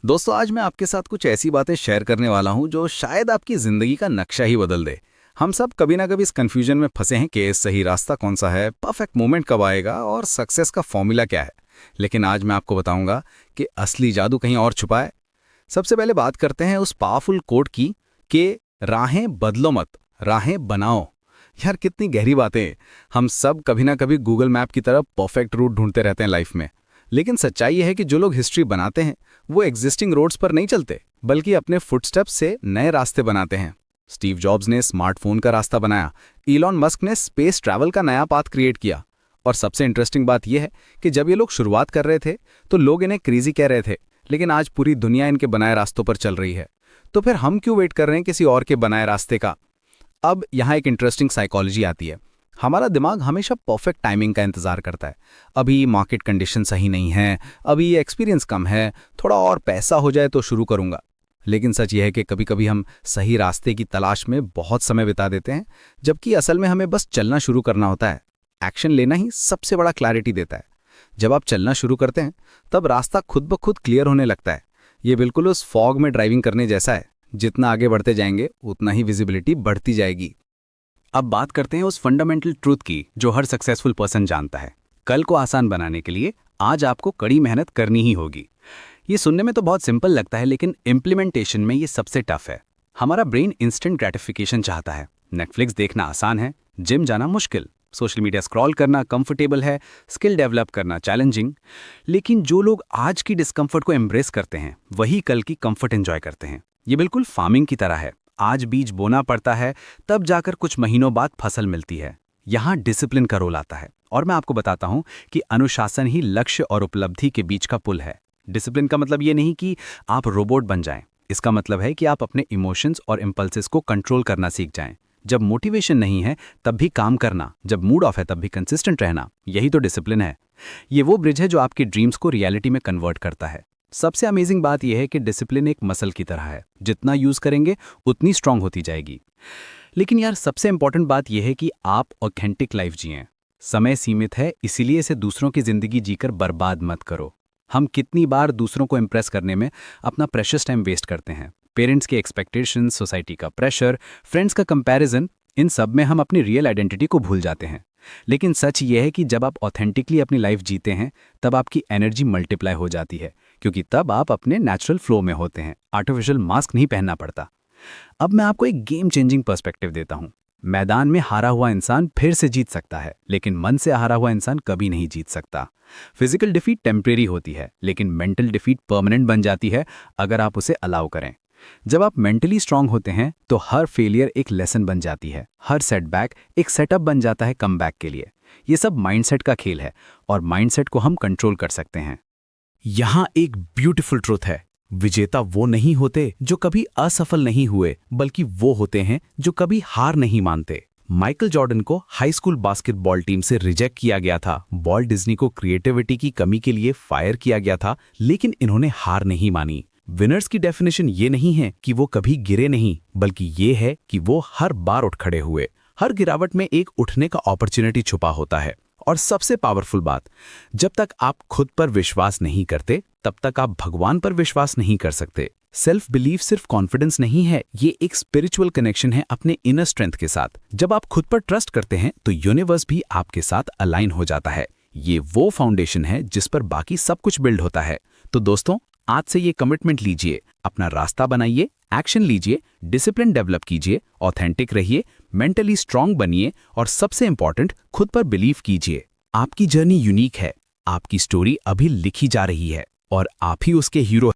दोस्तों, आज मैं आपके साथ कुछ ऐसी बातें शेयर करने वाला हूं जो शायद आपकी ज़िंदगी का नक्शा ही बदल दे। हम सब कभी ना कभी इस कन्फ्यूजन में फंसे हैं कि सही रास्ता कौन सा है, परफेक्ट मोमेंट कब आएगा और सक्सेस का फॉर्मूला क्या है। लेकिन आज मैं आपको बताऊंगा कि असली जादू कहीं और छुपा है। सबसे पहले बात करते हैं उस पावरफुल कोट की कि राहें बदलो मत, राहें बनाओ। यार, कितनी गहरी बातें। हम सब कभी ना कभी गूगल मैप की तरह परफेक्ट रूट ढूंढते रहते हैं लाइफ में। लेकिन सच्चाई यह है कि जो लोग हिस्ट्री बनाते हैं वो एग्जिस्टिंग रोड्स पर नहीं चलते, बल्कि अपने फुटस्टेप्स से नए रास्ते बनाते हैं। स्टीव जॉब्स ने स्मार्टफोन का रास्ता बनाया, इलॉन मस्क ने स्पेस ट्रैवल का नया पाथ क्रिएट किया। और सबसे इंटरेस्टिंग बात यह है कि जब ये लोग शुरुआत कर रहे थे तो लोग इन्हें क्रेजी कह रहे थे, लेकिन आज पूरी दुनिया इनके बनाए रास्तों पर चल रही है। तो फिर हम क्यों वेट कर रहे हैं किसी और के बनाए रास्ते का? अब यहाँ एक इंटरेस्टिंग साइकोलॉजी आती है। हमारा दिमाग हमेशा परफेक्ट टाइमिंग का इंतजार करता है। अभी मार्केट कंडीशन सही नहीं है, अभी ये एक्सपीरियंस कम है, थोड़ा और पैसा हो जाए तो शुरू करूंगा। लेकिन सच यह है कि कभी-कभी हम सही रास्ते की तलाश में बहुत समय बिता देते हैं, जबकि असल में हमें बस चलना शुरू करना होता है। एक्शन लेना ही सबसे बड़ा क्लैरिटी देता है। जब आप चलना शुरू करते हैं तब रास्ता खुद ब खुद क्लियर होने लगता है। ये बिल्कुल उस फॉग में ड्राइविंग करने जैसा है। जितना आगे बढ़ते जाएंगे उतना ही विजिबिलिटी बढ़ती जाएगी। अब बात करते हैं उस फंडामेंटल ट्रूथ की जो हर सक्सेसफुल पर्सन जानता है। कल को आसान बनाने के लिए आज आपको कड़ी मेहनत करनी ही होगी। ये सुनने में तो बहुत सिंपल लगता है, लेकिन इम्प्लीमेंटेशन में ये सबसे टफ है। हमारा ब्रेन इंस्टेंट ग्रेटिफिकेशन चाहता है। नेटफ्लिक्स देखना आसान है, जिम जाना मुश्किल, सोशल मीडिया स्क्रॉल करना कंफर्टेबल है, स्किल डेवलप करना चैलेंजिंग। लेकिन जो लोग आज की डिस्कम्फर्ट को एम्ब्रेस करते हैं वही कल की कंफर्ट एंजॉय करते हैं। ये बिल्कुल फार्मिंग की तरह है। आज बीज बोना पड़ता है, तब जाकर कुछ महीनों बाद फसल मिलती है। यहाँ डिसिप्लिन का रोल आता है, और मैं आपको बताता हूँ कि अनुशासन ही लक्ष्य और उपलब्धि के बीच का पुल है। डिसिप्लिन का मतलब ये नहीं कि आप रोबोट बन जाएं। इसका मतलब है कि आप अपने इमोशंस और इम्पल्सेस को कंट्रोल करना सीख जाएं। जब मोटिवेशन नहीं है तब भी काम करना, जब मूड ऑफ है तब भी कंसिस्टेंट रहना, यही तो डिसिप्लिन है। ये वो ब्रिज है जो आपके ड्रीम्स को रियलिटी में कन्वर्ट करता है। सबसे अमेजिंग बात यह है कि डिसिप्लिन एक मसल की तरह है, जितना यूज करेंगे उतनी स्ट्रांग होती जाएगी। लेकिन यार, सबसे इंपॉर्टेंट बात यह है कि आप ऑथेंटिक लाइफ जिएं। समय सीमित है, इसीलिए इसे दूसरों की जिंदगी जीकर बर्बाद मत करो। हम कितनी बार दूसरों को इंप्रेस करने में अपना प्रेशियस टाइम वेस्ट करते हैं। पेरेंट्स के एक्सपेक्टेशंस, सोसाइटी का प्रेशर, फ्रेंड्स का कंपैरिजन, इन सब में हम अपनी रियल आइडेंटिटी को भूल जाते हैं। लेकिन सच ये है कि जब आप ऑथेंटिकली अपनी लाइफ जीते हैं तब आपकी एनर्जी मल्टीप्लाई हो जाती है, क्योंकि तब आप अपने नेचुरल फ्लो में होते हैं। आर्टिफिशियल मास्क नहीं पहनना पड़ता। अब मैं आपको एक गेम चेंजिंग पर्सपेक्टिव देता हूँ। मैदान में हारा हुआ इंसान फिर से जीत सकता है, लेकिन मन से हारा हुआ इंसान कभी नहीं जीत सकता। फिजिकल डिफीट टेम्परेरी होती है, लेकिन मेंटल डिफीट परमानेंट बन जाती है अगर आप उसे अलाउ करें। जब आप मेंटली स्ट्रांग होते हैं तो हर फेलियर एक लेसन बन जाती है, हर सेटबैक एक सेटअप बन जाता है कमबैक के लिए। ये सब माइंडसेट का खेल है, और माइंडसेट को हम कंट्रोल कर सकते हैं। यहाँ एक ब्यूटीफुल ट्रुथ है। विजेता वो नहीं होते जो कभी असफल नहीं हुए, बल्कि वो होते हैं जो कभी हार नहीं मानते। माइकल जॉर्डन को हाई स्कूल बास्केटबॉल टीम से रिजेक्ट किया गया था। वॉल्ट डिज्नी को क्रिएटिविटी की कमी के लिए फायर किया गया था, लेकिन इन्होंने हार नहीं मानी। विनर्स की डेफिनेशन ये नहीं है कि वो कभी गिरे नहीं, बल्कि ये है कि वो हर बार उठ खड़े हुए। हर गिरावट में एक उठने का अपॉर्चुनिटी छुपा होता है। और सबसे पावरफुल बात, जब तक आप खुद पर विश्वास नहीं करते तब तक आप भगवान पर विश्वास नहीं कर सकते। सेल्फ बिलीफ सिर्फ कॉन्फिडेंस नहीं है, ये एक स्पिरिचुअल कनेक्शन है अपने इनर स्ट्रेंथ के साथ। जब आप खुद पर ट्रस्ट करते हैं तो यूनिवर्स भी आपके साथ अलाइन हो जाता है। ये वो फाउंडेशन है जिस पर बाकी सब कुछ बिल्ड होता है। तो दोस्तों, आज से ये कमिटमेंट लीजिए, अपना रास्ता बनाइए, एक्शन लीजिए, डिसिप्लिन डेवलप कीजिए, ऑथेंटिक रहिए, मेंटली स्ट्रांग बनिए, और सबसे इंपॉर्टेंट, खुद पर बिलीव कीजिए। आपकी जर्नी यूनिक है, आपकी स्टोरी अभी लिखी जा रही है, और आप ही उसके हीरो